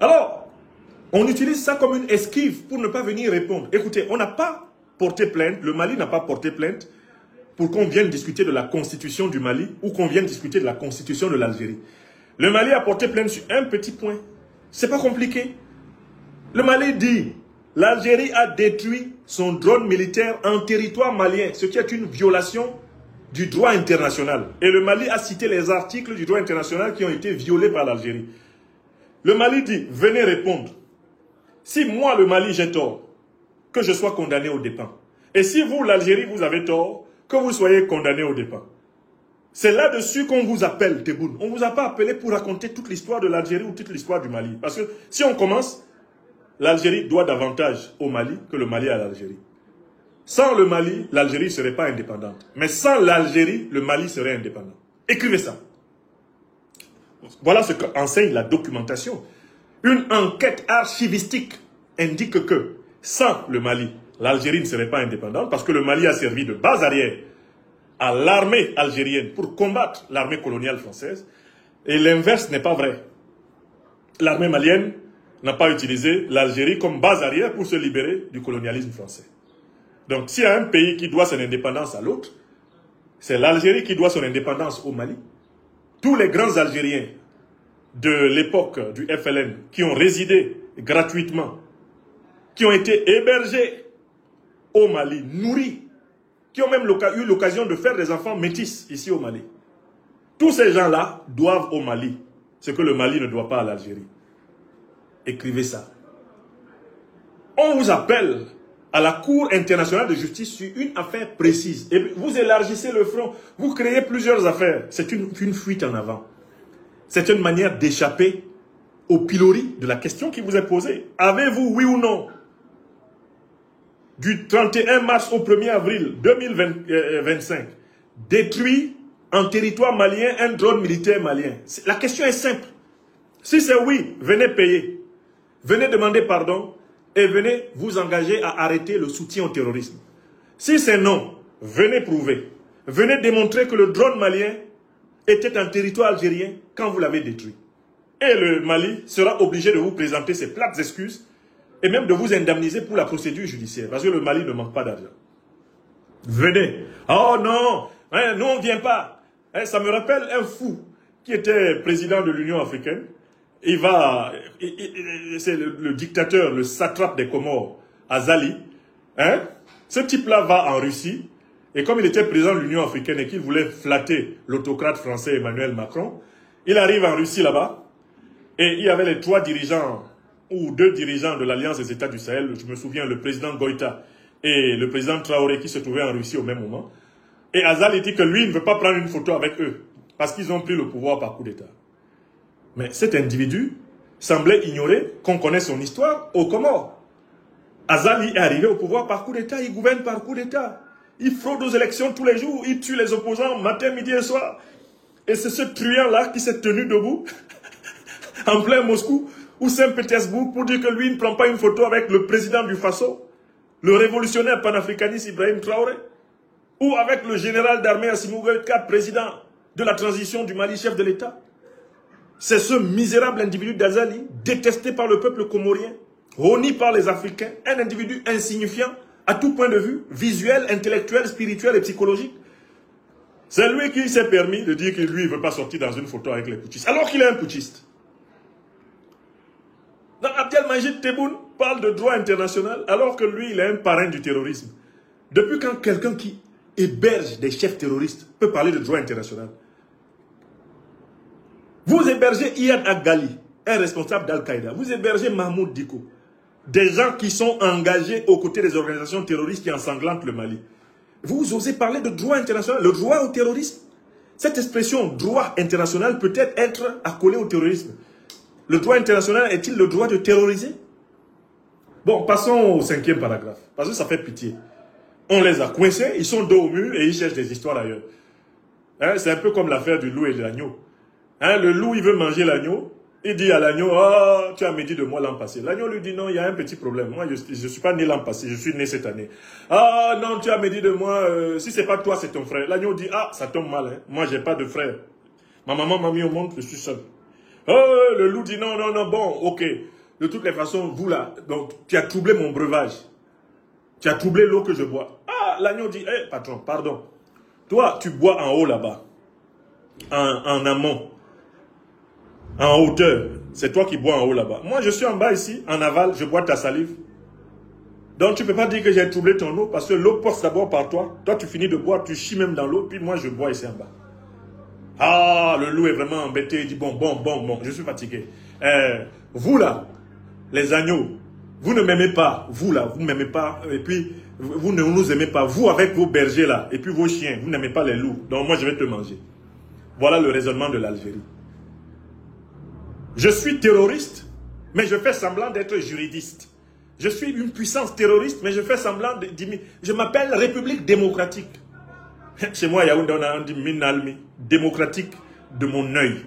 Alors, on utilise ça comme une esquive pour ne pas venir répondre. Écoutez, on n'a pas porté plainte, le Mali n'a pas porté plainte pour qu'on vienne discuter de la constitution du Mali ou qu'on vienne discuter de la constitution de l'Algérie. Le Mali a porté plainte sur un petit point. C'est pas compliqué. Le Mali dit, l'Algérie a détruit son drone militaire en territoire malien, ce qui est une violation du droit international. Et le Mali a cité les articles du droit international qui ont été violés par l'Algérie. Le Mali dit, venez répondre. Si moi, le Mali, j'ai tort, que je sois condamné au dépens. Et si vous, l'Algérie, vous avez tort, que vous soyez condamné au dépens. C'est là-dessus qu'on vous appelle, Tebboune. On ne vous a pas appelé pour raconter toute l'histoire de l'Algérie ou toute l'histoire du Mali. Parce que si on commence, l'Algérie doit davantage au Mali que le Mali à l'Algérie. Sans le Mali, l'Algérie ne serait pas indépendante. Mais sans l'Algérie, le Mali serait indépendant. Écrivez ça. Voilà ce qu'enseigne la documentation. Une enquête archivistique indique que sans le Mali, l'Algérie ne serait pas indépendante parce que le Mali a servi de base arrière à l'armée algérienne pour combattre l'armée coloniale française. Et l'inverse n'est pas vrai. L'armée malienne n'a pas utilisé l'Algérie comme base arrière pour se libérer du colonialisme français. Donc, s'il y a un pays qui doit son indépendance à l'autre, c'est l'Algérie qui doit son indépendance au Mali. Tous les grands Algériens de l'époque du FLN qui ont résidé gratuitement, qui ont été hébergés au Mali, nourris, qui ont même eu l'occasion de faire des enfants métis ici au Mali. Tous ces gens-là doivent au Mali ce que le Mali ne doit pas à l'Algérie. Écrivez ça. On vous appelle à la Cour internationale de justice sur une affaire précise. Et vous élargissez le front. Vous créez plusieurs affaires. C'est une fuite en avant. C'est une manière d'échapper au pilori de la question qui vous est posée. Avez-vous, oui ou non, du 31 mars au 1er avril 2025, détruit en territoire malien un drone militaire malien? La question est simple. Si c'est oui, venez payer. Venez demander pardon et venez vous engager à arrêter le soutien au terrorisme. Si c'est non, venez prouver. Venez démontrer que le drone malien était un territoire algérien quand vous l'avez détruit. Et le Mali sera obligé de vous présenter ses plates excuses et même de vous indemniser pour la procédure judiciaire. Parce que le Mali ne manque pas d'argent. Venez. Oh non, hein, nous on ne vient pas. Hein, ça me rappelle un fou qui était président de l'Union africaine. C'est le dictateur, le satrape des Comores, Azali. Hein? Ce type-là va en Russie. Et comme il était président de l'Union africaine et qu'il voulait flatter l'autocrate français Emmanuel Macron, il arrive en Russie là-bas. Et il y avait les 3 dirigeants, ou 2 dirigeants de l'Alliance des États du Sahel. Je me souviens, le président Goïta et le président Traoré qui se trouvaient en Russie au même moment. Et Azali dit que lui, il ne veut pas prendre une photo avec eux. Parce qu'ils ont pris le pouvoir par coup d'État. Mais cet individu semblait ignorer qu'on connaît son histoire aux Comores. Azali est arrivé au pouvoir par coup d'État, il gouverne par coup d'État. Il fraude aux élections tous les jours, il tue les opposants matin, midi et soir. Et c'est ce truand-là qui s'est tenu debout en plein Moscou ou Saint-Pétersbourg pour dire que lui ne prend pas une photo avec le président du Faso, le révolutionnaire panafricaniste Ibrahim Traoré, ou avec le général d'armée Assimi Goïta, président de la transition du Mali, chef de l'État. C'est ce misérable individu d'Azali, détesté par le peuple comorien, honni par les Africains, un individu insignifiant à tout point de vue, visuel, intellectuel, spirituel et psychologique. C'est lui qui s'est permis de dire que lui, il ne veut pas sortir dans une photo avec les putschistes, alors qu'il est un putschiste. Donc Abdelmajid Tebboune parle de droit international, alors que lui, il est un parrain du terrorisme. Depuis quand quelqu'un qui héberge des chefs terroristes peut parler de droit international? Vous hébergez Iyad Agali, un responsable d'Al-Qaïda. Vous hébergez Mahmoud Diko. Des gens qui sont engagés aux côtés des organisations terroristes qui ensanglantent le Mali. Vous osez parler de droit international, le droit au terrorisme? Cette expression droit international peut-être être accolée au terrorisme. Le droit international est-il le droit de terroriser? Bon, passons au 5e paragraphe, parce que ça fait pitié. On les a coincés, ils sont dos au mur et ils cherchent des histoires ailleurs. Hein, c'est un peu comme l'affaire du loup et de l'agneau. Hein, le loup, il veut manger l'agneau. Il dit à l'agneau, oh, tu as médit de moi l'an passé. L'agneau lui dit, non, il y a un petit problème. Moi, je ne suis pas né l'an passé, je suis né cette année. Ah, non, tu as médit de moi, si ce n'est pas toi, c'est ton frère. L'agneau dit, ah, ça tombe mal, hein. Moi, je n'ai pas de frère. Ma maman m'a mis au monde, je suis seul. Oh, le loup dit, non, non, non, bon, ok. De toutes les façons, vous là, donc, tu as troublé mon breuvage. Tu as troublé l'eau que je bois. Ah, l'agneau dit, hé, patron, pardon. Toi, tu bois en haut là-bas. En amont. En hauteur. C'est toi qui bois en haut là-bas. Moi, je suis en bas ici, en aval, je bois ta salive. Donc, tu ne peux pas dire que j'ai troublé ton eau, parce que l'eau passe d'abord par toi. Toi, tu finis de boire, tu chies même dans l'eau, puis moi, je bois ici en bas. Ah, le loup est vraiment embêté. Il dit, bon, je suis fatigué. Vous là, les agneaux, vous ne m'aimez pas. Vous là, vous ne m'aimez pas. Et puis, vous ne nous aimez pas. Vous avec vos bergers là, et puis vos chiens, vous n'aimez pas les loups. Donc, moi, je vais te manger. Voilà le raisonnement de l'Algérie. Je suis terroriste, mais je fais semblant d'être juridiste. Je suis une puissance terroriste, mais je fais semblant de... Je m'appelle République démocratique. Chez moi, Yaoundé, on a dit Minalmi. Démocratique de mon œil.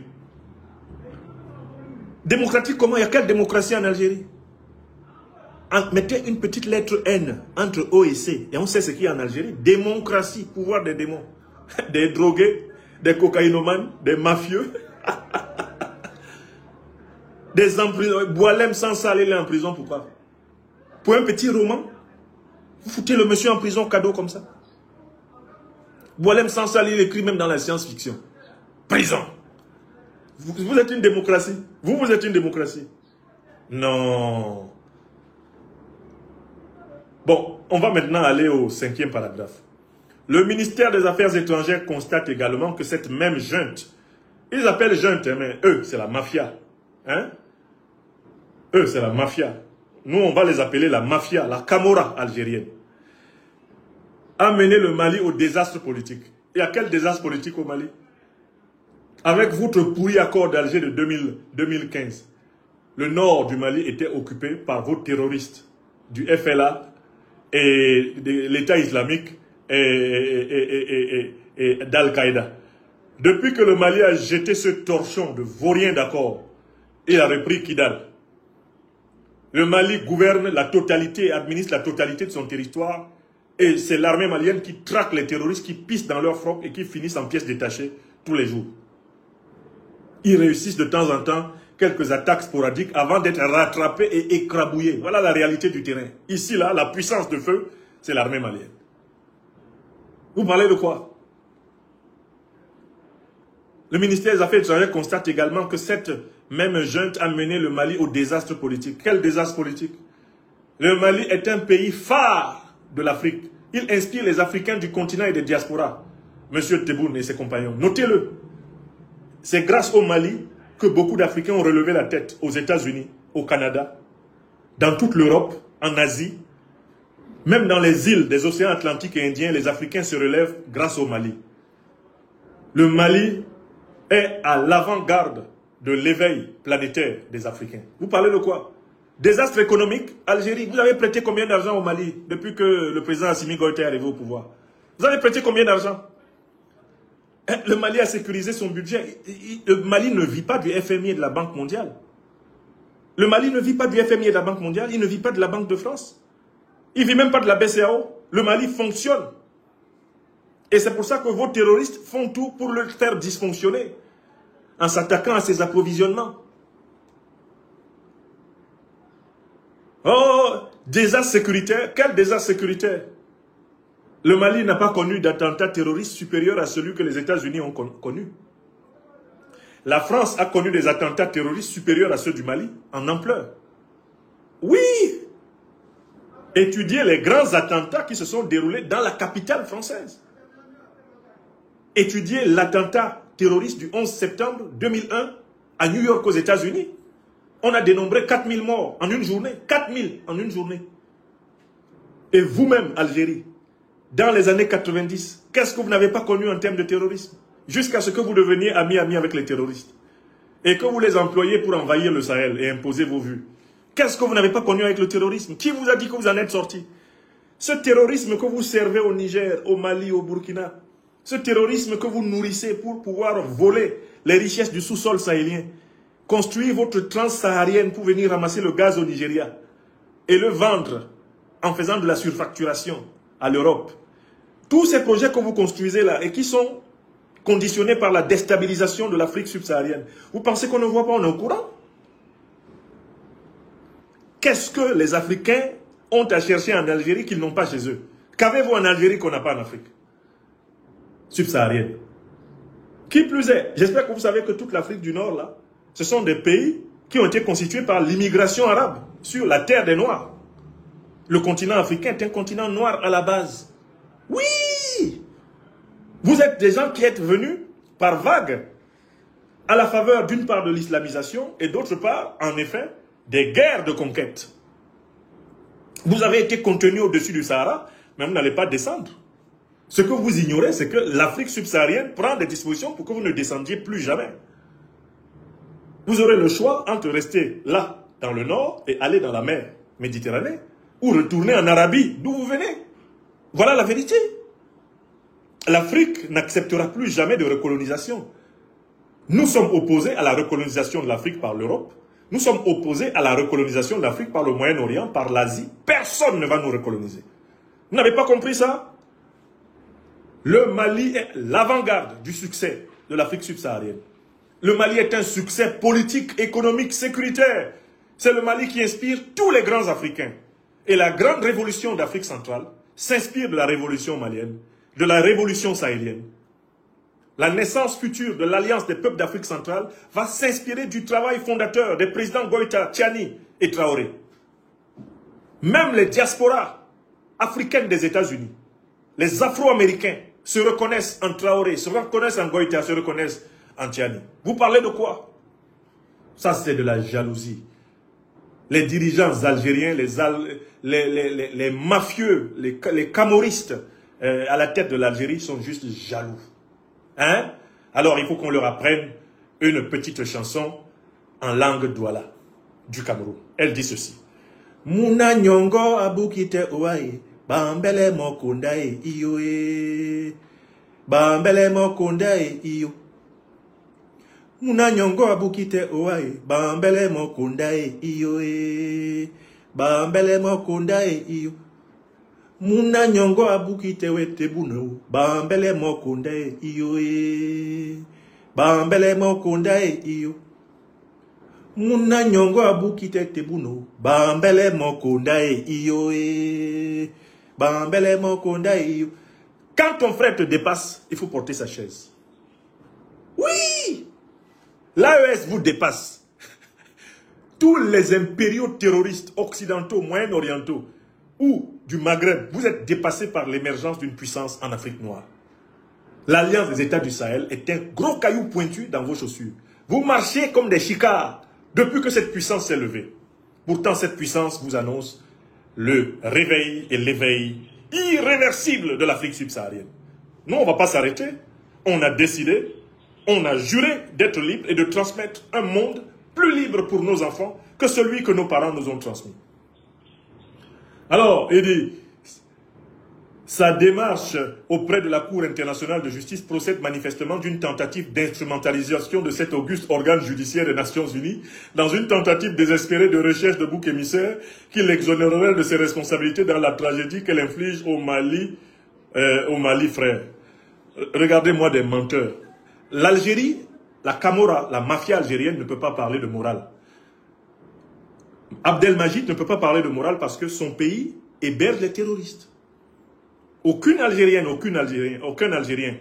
Démocratique comment? Il y a quelle démocratie en Algérie? Mettez une petite lettre N entre O et C, et on sait ce qu'il y a en Algérie. Démocratie, pouvoir des démons. Des drogués, des cocaïnomanes, des mafieux. Des emprisonnés. Boalem sans saler, il est en prison, pourquoi? Pour un petit roman, vous foutez le monsieur en prison cadeau comme ça. Boalem sans saler, il écrit même dans la science-fiction. Prison. Vous êtes une démocratie. Vous êtes une démocratie. Non. Bon, on va maintenant aller au 5e paragraphe. Le ministère des Affaires étrangères constate également que cette même junte, ils appellent junte, mais eux, c'est la mafia. Hein? Eux, c'est la mafia. Nous, on va les appeler la mafia, la Camorra algérienne. A mené le Mali au désastre politique. Et à quel désastre politique au Mali? Avec votre pourri accord d'Alger de 2015, le nord du Mali était occupé par vos terroristes du FLA et de l'État islamique et d'Al-Qaïda. Depuis que le Mali a jeté ce torchon de vaurien d'accord, il a repris Kidal. Le Mali gouverne la totalité, administre la totalité de son territoire. Et c'est l'armée malienne qui traque les terroristes, qui pissent dans leur froc et qui finissent en pièces détachées tous les jours. Ils réussissent de temps en temps quelques attaques sporadiques avant d'être rattrapés et écrabouillés. Voilà la réalité du terrain. Ici, là, la puissance de feu, c'est l'armée malienne. Vous parlez de quoi? Le ministère des Affaires étrangères constate également que cette même junte a mené le Mali au désastre politique. Quel désastre politique? Le Mali est un pays phare de l'Afrique. Il inspire les Africains du continent et des diasporas. Monsieur Tebboune et ses compagnons, notez-le. C'est grâce au Mali que beaucoup d'Africains ont relevé la tête aux États-Unis, au Canada, dans toute l'Europe, en Asie. Même dans les îles des océans Atlantique et Indien, les Africains se relèvent grâce au Mali. Le Mali est à l'avant-garde de l'éveil planétaire des Africains. Vous parlez de quoi? Désastre économique, Algérie. Vous avez prêté combien d'argent au Mali depuis que le président Assimi Goïta est arrivé au pouvoir? Vous avez prêté combien d'argent? Le Mali a sécurisé son budget. Le Mali ne vit pas du FMI et de la Banque mondiale. Le Mali ne vit pas du FMI et de la Banque mondiale. Il ne vit pas de la Banque de France. Il ne vit même pas de la BCAO. Le Mali fonctionne. Et c'est pour ça que vos terroristes font tout pour le faire dysfonctionner, en s'attaquant à ses approvisionnements. Oh, désastre sécuritaire. Quel désastre sécuritaire? Le Mali n'a pas connu d'attentat terroriste supérieur à celui que les États-Unis ont connu. La France a connu des attentats terroristes supérieurs à ceux du Mali, en ampleur. Oui! Étudiez les grands attentats qui se sont déroulés dans la capitale française. Étudiez l'attentat terroriste du 11 septembre 2001 à New York aux États-Unis. On a dénombré 4000 morts en une journée. 4000 en une journée. Et vous-même, Algérie, dans les années 90, qu'est-ce que vous n'avez pas connu en termes de terrorisme? Jusqu'à ce que vous deveniez ami-ami avec les terroristes. Et que vous les employiez pour envahir le Sahel et imposer vos vues. Qu'est-ce que vous n'avez pas connu avec le terrorisme? Qui vous a dit que vous en êtes sorti? Ce terrorisme que vous servez au Niger, au Mali, au Burkina, ce terrorisme que vous nourrissez pour pouvoir voler les richesses du sous-sol sahélien, construire votre transsaharienne pour venir ramasser le gaz au Nigeria et le vendre en faisant de la surfacturation à l'Europe. Tous ces projets que vous construisez là et qui sont conditionnés par la déstabilisation de l'Afrique subsaharienne, vous pensez qu'on ne voit pas, on est au courant? Qu'est-ce que les Africains ont à chercher en Algérie qu'ils n'ont pas chez eux? Qu'avez-vous en Algérie qu'on n'a pas en Afrique subsaharienne? Qui plus est, j'espère que vous savez que toute l'Afrique du Nord, là, ce sont des pays qui ont été constitués par l'immigration arabe sur la terre des Noirs. Le continent africain est un continent noir à la base. Oui! Vous êtes des gens qui êtes venus par vagues à la faveur d'une part de l'islamisation et d'autre part, en effet, des guerres de conquête. Vous avez été contenus au-dessus du Sahara, mais vous n'allez pas descendre. Ce que vous ignorez, c'est que l'Afrique subsaharienne prend des dispositions pour que vous ne descendiez plus jamais. Vous aurez le choix entre rester là, dans le nord, et aller dans la mer Méditerranée, ou retourner en Arabie, d'où vous venez. Voilà la vérité. L'Afrique n'acceptera plus jamais de recolonisation. Nous sommes opposés à la recolonisation de l'Afrique par l'Europe. Nous sommes opposés à la recolonisation de l'Afrique par le Moyen-Orient, par l'Asie. Personne ne va nous recoloniser. Vous n'avez pas compris ça? Le Mali est l'avant-garde du succès de l'Afrique subsaharienne. Le Mali est un succès politique, économique, sécuritaire. C'est le Mali qui inspire tous les grands Africains. Et la grande révolution d'Afrique centrale s'inspire de la révolution malienne, de la révolution sahélienne. La naissance future de l'Alliance des peuples d'Afrique centrale va s'inspirer du travail fondateur des présidents Goïta, Tiani et Traoré. Même les diasporas africaines des États-Unis, les Afro-Américains se reconnaissent en Traoré, se reconnaissent en Goïta, se reconnaissent en Tiani. Vous parlez de quoi? Ça, c'est de la jalousie. Les dirigeants algériens, les mafieux, les camoristes à la tête de l'Algérie sont juste jaloux. Hein? Alors, il faut qu'on leur apprenne une petite chanson en langue douala du Cameroun. Elle dit ceci. Muna nyongo abukite oae, bambele mokundae iyoe, bambele mokundae iyo. Muna nyongo abukite oae, bambele mokundae iyoe, bambele mokundae iyo. Muna nyongo abukite wete buno, bambele mokundae iyoe, bambele mokundae iyo. Muna nyongo abukite tebuno, bambele mokundae iyoe, bambele mokundae iyo. Quand ton frère te dépasse, il faut porter sa chaise. Oui! L'AES vous dépasse. Tous les impériaux terroristes occidentaux, moyen-orientaux ou du Maghreb, vous êtes dépassés par l'émergence d'une puissance en Afrique noire. L'Alliance des États du Sahel est un gros caillou pointu dans vos chaussures. Vous marchez comme des chicards depuis que cette puissance s'est levée. Pourtant, cette puissance vous annonce le réveil et l'éveil irréversible de l'Afrique subsaharienne. Nous, on ne va pas s'arrêter. On a décidé, on a juré d'être libre et de transmettre un monde plus libre pour nos enfants que celui que nos parents nous ont transmis. Alors, il dit, sa démarche auprès de la Cour internationale de justice procède manifestement d'une tentative d'instrumentalisation de cet auguste organe judiciaire des Nations Unies dans une tentative désespérée de recherche de bouc émissaire qui l'exonérerait de ses responsabilités dans la tragédie qu'elle inflige au Mali, frère. Regardez-moi des menteurs. L'Algérie, la Camorra, la mafia algérienne ne peut pas parler de morale. Abdelmajid ne peut pas parler de morale parce que son pays héberge les terroristes. Aucune Algérienne, aucun Algérien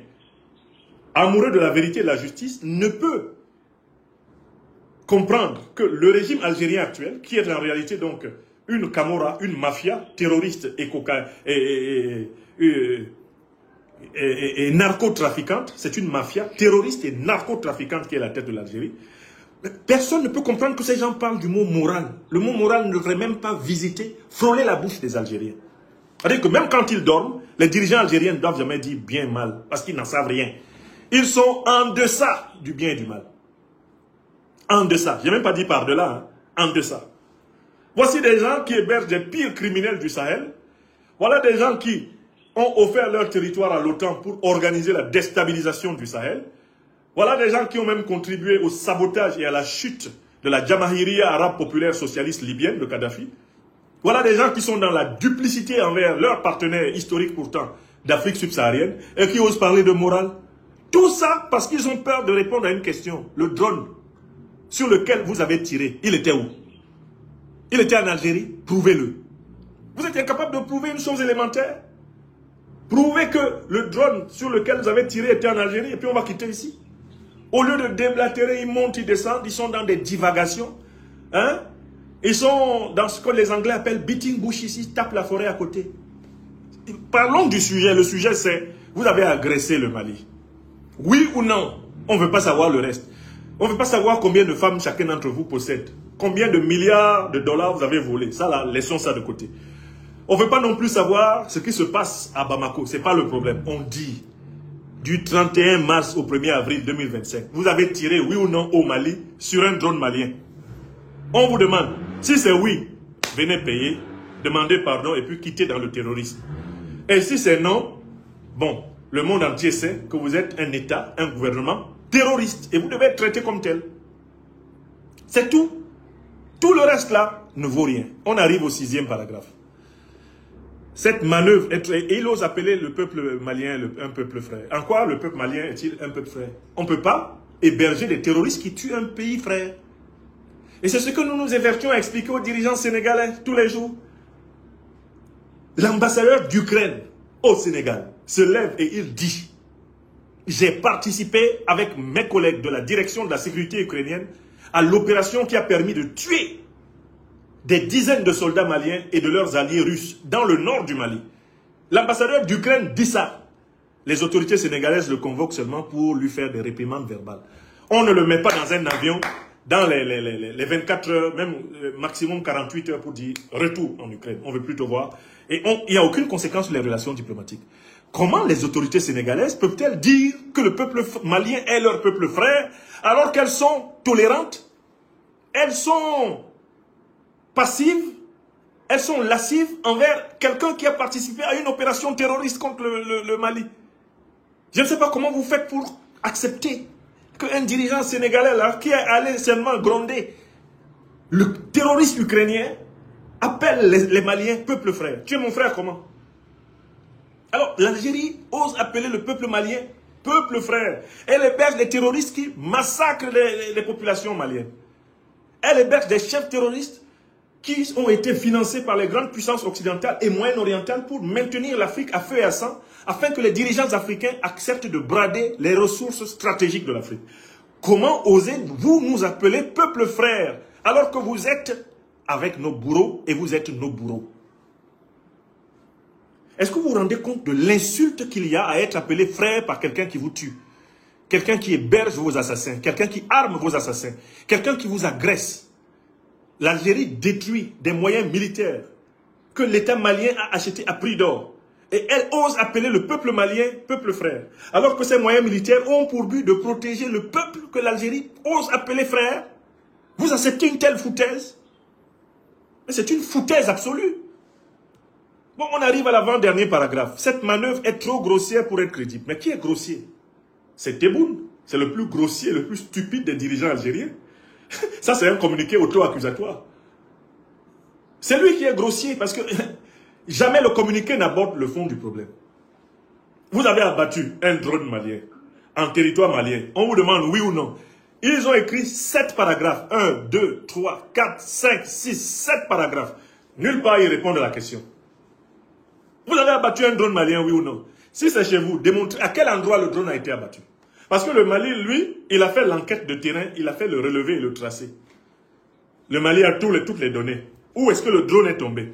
amoureux de la vérité et de la justice ne peut comprendre que le régime algérien actuel, qui est en réalité donc une Camorra, une mafia terroriste et narcotrafiquante, c'est une mafia terroriste et narcotrafiquante qui est à la tête de l'Algérie. Personne ne peut comprendre que ces gens parlent du mot moral. Le mot moral ne devrait même pas visiter, frôler la bouche des Algériens. C'est-à-dire que même quand ils dorment, les dirigeants algériens ne doivent jamais dire bien mal, parce qu'ils n'en savent rien. Ils sont en deçà du bien et du mal. En deçà. Je n'ai même pas dit par-delà, hein. En deçà. Voici des gens qui hébergent les pires criminels du Sahel. Voilà des gens qui ont offert leur territoire à l'OTAN pour organiser la déstabilisation du Sahel. Voilà des gens qui ont même contribué au sabotage et à la chute de la Jamahiriya arabe populaire socialiste libyenne de Kadhafi. Voilà des gens qui sont dans la duplicité envers leurs partenaires historiques pourtant d'Afrique subsaharienne et qui osent parler de morale. Tout ça parce qu'ils ont peur de répondre à une question. Le drone sur lequel vous avez tiré, il était où? Il était en Algérie, prouvez-le. Vous êtes incapable de prouver une chose élémentaire. Prouvez que le drone sur lequel vous avez tiré était en Algérie et puis on va quitter ici. Au lieu de déblatérer, ils montent, ils descendent, ils sont dans des divagations. Hein? Ils sont dans ce que les Anglais appellent beating bush ici, ils tapent la forêt à côté. Parlons du sujet. Le sujet c'est, vous avez agressé le Mali. Oui ou non? On ne veut pas savoir le reste. On ne veut pas savoir combien de femmes chacun d'entre vous possède. Combien de milliards de dollars vous avez volé. Ça là, laissons ça de côté. On ne veut pas non plus savoir ce qui se passe à Bamako. Ce n'est pas le problème. On dit, du 31 mars au 1er avril 2025, vous avez tiré, oui ou non, au Mali, sur un drone malien. On vous demande, si c'est oui, venez payer, demandez pardon et puis quittez dans le terrorisme. Et si c'est non, bon, le monde entier sait que vous êtes un État, un gouvernement terroriste. Et vous devez être traité comme tel. C'est tout. Tout le reste là ne vaut rien. On arrive au 6e paragraphe. Cette manœuvre, et il ose appeler le peuple malien un peuple frère. En quoi le peuple malien est-il un peuple frère? On ne peut pas héberger des terroristes qui tuent un pays frère. Et c'est ce que nous nous évertions à expliquer aux dirigeants sénégalais tous les jours. L'ambassadeur d'Ukraine au Sénégal se lève et il dit: j'ai participé avec mes collègues de la direction de la sécurité ukrainienne à l'opération qui a permis de tuer des dizaines de soldats maliens et de leurs alliés russes dans le nord du Mali. L'ambassadeur d'Ukraine dit ça. Les autorités sénégalaises le convoquent seulement pour lui faire des réprimandes verbales. On ne le met pas dans un avion dans les 24 heures, même maximum 48 heures pour dire retour en Ukraine. On ne veut plus te voir. Et il n'y a aucune conséquence sur les relations diplomatiques. Comment les autorités sénégalaises peuvent-elles dire que le peuple malien est leur peuple frère alors qu'elles sont tolérantes? Elles sont passives, elles sont lascives envers quelqu'un qui a participé à une opération terroriste contre le Mali. Je ne sais pas comment vous faites pour accepter qu'un dirigeant sénégalais là, qui est allé seulement gronder le terroriste ukrainien, appelle les Maliens peuple frère. Tu es mon frère comment? Alors l'Algérie ose appeler le peuple malien peuple frère. Elle héberge des terroristes qui massacrent les populations maliennes. Elle héberge des chefs terroristes qui ont été financés par les grandes puissances occidentales et moyen-orientales pour maintenir l'Afrique à feu et à sang, afin que les dirigeants africains acceptent de brader les ressources stratégiques de l'Afrique. Comment osez-vous nous appeler peuple frère, alors que vous êtes avec nos bourreaux et vous êtes nos bourreaux? Est-ce que vous vous rendez compte de l'insulte qu'il y a à être appelé frère par quelqu'un qui vous tue? Quelqu'un qui héberge vos assassins, quelqu'un qui arme vos assassins, quelqu'un qui vous agresse. L'Algérie détruit des moyens militaires que l'État malien a achetés à prix d'or. Et elle ose appeler le peuple malien peuple frère. Alors que ces moyens militaires ont pour but de protéger le peuple que l'Algérie ose appeler frère. Vous acceptez une telle foutaise? Mais c'est une foutaise absolue. Bon, on arrive à l'avant-dernier paragraphe. Cette manœuvre est trop grossière pour être crédible. Mais qui est grossier? C'est Tebboune. C'est le plus grossier, le plus stupide des dirigeants algériens. Ça, c'est un communiqué auto-accusatoire. C'est lui qui est grossier parce que jamais le communiqué n'aborde le fond du problème. Vous avez abattu un drone malien en territoire malien. On vous demande oui ou non. Ils ont écrit 7 paragraphes. 1, 2, 3, 4, 5, 6, 7 paragraphes. Nulle part ils répondent à la question. Vous avez abattu un drone malien, oui ou non? Si c'est chez vous, démontrez à quel endroit le drone a été abattu. Parce que le Mali, lui, il a fait l'enquête de terrain, il a fait le relevé et le tracé. Le Mali a toutes les données. Où est-ce que le drone est tombé?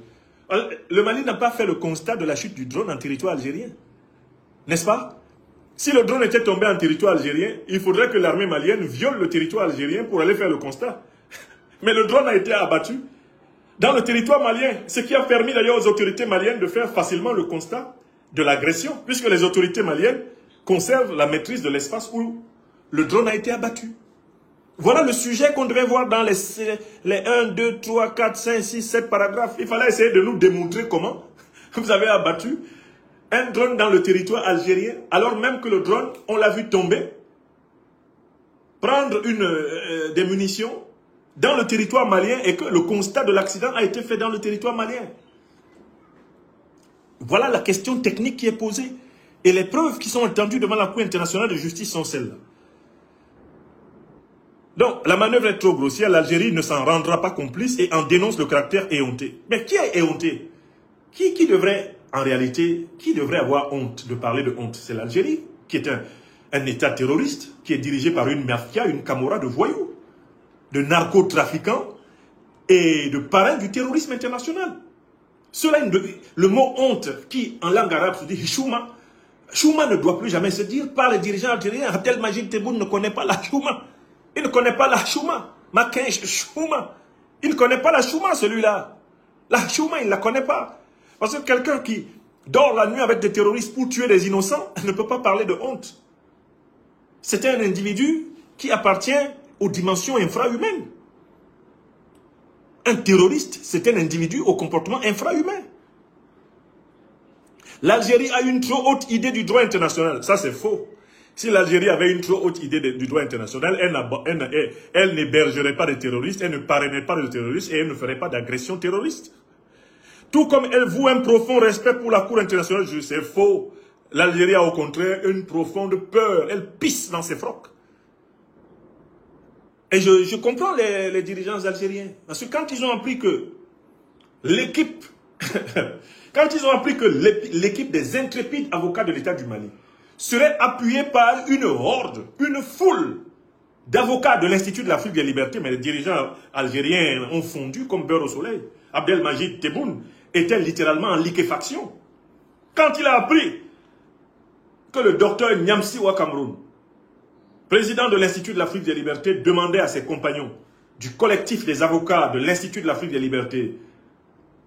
Le Mali n'a pas fait le constat de la chute du drone en territoire algérien. N'est-ce pas? Si le drone était tombé en territoire algérien, il faudrait que l'armée malienne viole le territoire algérien pour aller faire le constat. Mais le drone a été abattu dans le territoire malien, ce qui a permis d'ailleurs aux autorités maliennes de faire facilement le constat de l'agression, puisque les autorités maliennes conservent la maîtrise de l'espace où le drone a été abattu. Voilà le sujet qu'on devait voir dans les 1, 2, 3, 4, 5, 6, 7 paragraphes. Il fallait essayer de nous démontrer comment vous avez abattu un drone dans le territoire algérien, alors même que le drone, on l'a vu tomber, prendre des munitions dans le territoire malien et que le constat de l'accident a été fait dans le territoire malien. Voilà la question technique qui est posée. Et les preuves qui sont entendues devant la Cour internationale de justice sont celles-là. Donc, la manœuvre est trop grossière, l'Algérie ne s'en rendra pas complice et en dénonce le caractère éhonté. Mais qui est éhonté? Qui devrait, en réalité, qui devrait avoir honte de parler de honte? C'est l'Algérie, qui est un État terroriste, qui est dirigé par une mafia, une camorra de voyous, de narcotrafiquants et de parrains du terrorisme international. Cela, le mot honte, qui en langue arabe se dit chouma, chouma ne doit plus jamais se dire par les dirigeants algériens. Abdelmajid Tebboune ne connaît pas la chouma. Il ne connaît pas la chouma. Makench chouma. Il ne connaît pas la chouma, celui-là. La chouma, il ne la connaît pas. Parce que quelqu'un qui dort la nuit avec des terroristes pour tuer des innocents ne peut pas parler de honte. C'est un individu qui appartient aux dimensions infrahumaines. Un terroriste, c'est un individu au comportement infrahumain. L'Algérie a une trop haute idée du droit international. Ça, c'est faux. Si l'Algérie avait une trop haute idée du droit international, elle n'hébergerait pas de terroristes, elle ne parrainait pas de terroristes et elle ne ferait pas d'agression terroriste. Tout comme elle voue un profond respect pour la Cour internationale, c'est faux. L'Algérie a au contraire une profonde peur. Elle pisse dans ses frocs. Et je comprends les dirigeants algériens. Parce que quand ils ont appris que l'équipe... quand ils ont appris que l'équipe des intrépides avocats de l'État du Mali serait appuyée par une horde, une foule d'avocats de l'Institut de l'Afrique des Libertés, mais les dirigeants algériens ont fondu comme beurre au soleil. Abdelmajid Tebboune était littéralement en liquéfaction. Quand il a appris que le docteur Nyamsi Ouakameroun, président de l'Institut de l'Afrique des Libertés, demandait à ses compagnons du collectif des avocats de l'Institut de l'Afrique des Libertés,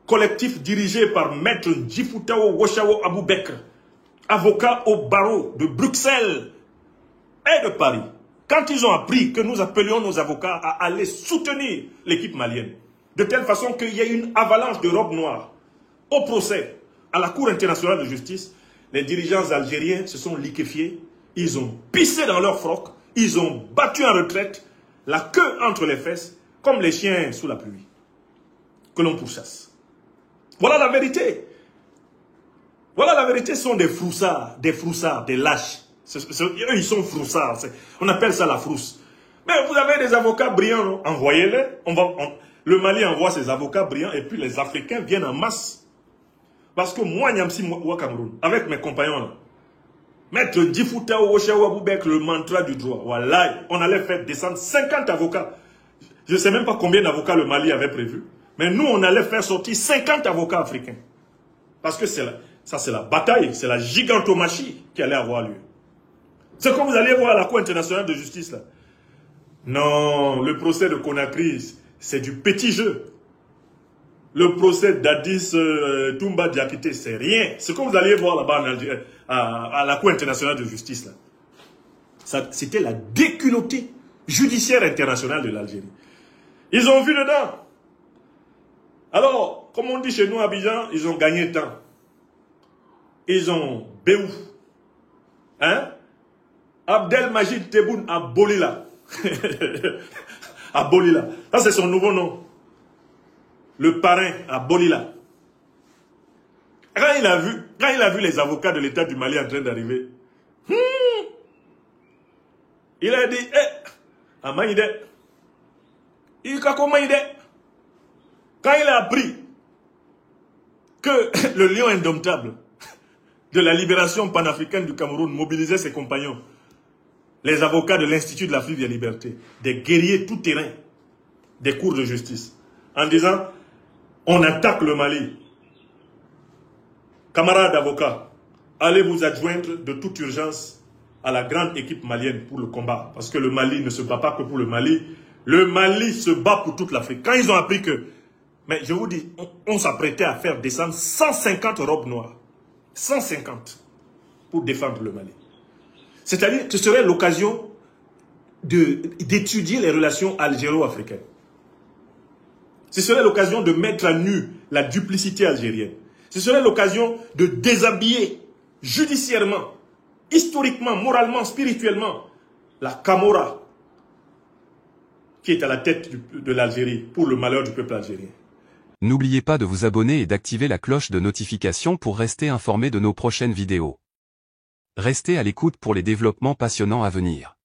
collectif dirigé par Maître Djifoutao Woshawo Aboubekr, avocat au barreau de Bruxelles et de Paris. Quand ils ont appris que nous appelions nos avocats à aller soutenir l'équipe malienne, de telle façon qu'il y ait une avalanche de robes noires au procès, à la Cour internationale de justice, les dirigeants algériens se sont liquéfiés, ils ont pissé dans leurs frocs, ils ont battu en retraite, la queue entre les fesses, comme les chiens sous la pluie, que l'on pourchasse. Voilà la vérité. Voilà la vérité, ce sont des froussards, des lâches. Eux, ils sont froussards. On appelle ça la frousse. Mais vous avez des avocats brillants, envoyez-les. Le Mali envoie ses avocats brillants et puis les Africains viennent en masse. Parce que moi, Nyamsi Ouakameroun, avec mes compagnons, là, Maître Djifoutao Woshawo Aboubekr, le mantra du droit, voilà, on allait faire descendre 50 avocats. Je ne sais même pas combien d'avocats le Mali avait prévu. Mais nous, on allait faire sortir 50 avocats africains. Parce que ça, c'est la bataille, c'est la gigantomachie qui allait avoir lieu. C'est comme vous allez voir à la Cour internationale de justice, là. Non, le procès de Conakry, c'est du petit jeu. Le procès d'Addis Toumba Diakité, c'est rien. Ce que vous allez voir là-bas à la Cour internationale de justice, là. C'était la déculottée judiciaire internationale de l'Algérie. Ils ont vu dedans. Alors, comme on dit chez nous à Abidjan, ils ont gagné temps. Ils ont béouf. Hein? Abdelmajid Tebboune à Bolila. À Bolila. Ça, c'est son nouveau nom. Le parrain à Bolila. Quand il a vu les avocats de l'État du Mali en train d'arriver, il a dit, Amaïde, quand il a appris que le lion indomptable de la libération panafricaine du Cameroun mobilisait ses compagnons, les avocats de l'Institut de l'Afrique des Libertés, des guerriers tout-terrain des cours de justice, en disant, on attaque le Mali. Camarades avocats, allez vous adjoindre de toute urgence à la grande équipe malienne pour le combat. Parce que le Mali ne se bat pas que pour le Mali. Le Mali se bat pour toute l'Afrique. Quand ils ont appris que... Mais je vous dis, on s'apprêtait à faire descendre 150 robes noires. 150 pour défendre le Mali. C'est-à-dire que ce serait l'occasion d'étudier les relations algéro-africaines. Ce serait l'occasion de mettre à nu la duplicité algérienne. Ce serait l'occasion de déshabiller judiciairement, historiquement, moralement, spirituellement, la Camorra qui est à la tête de l'Algérie pour le malheur du peuple algérien. N'oubliez pas de vous abonner et d'activer la cloche de notification pour rester informé de nos prochaines vidéos. Restez à l'écoute pour les développements passionnants à venir.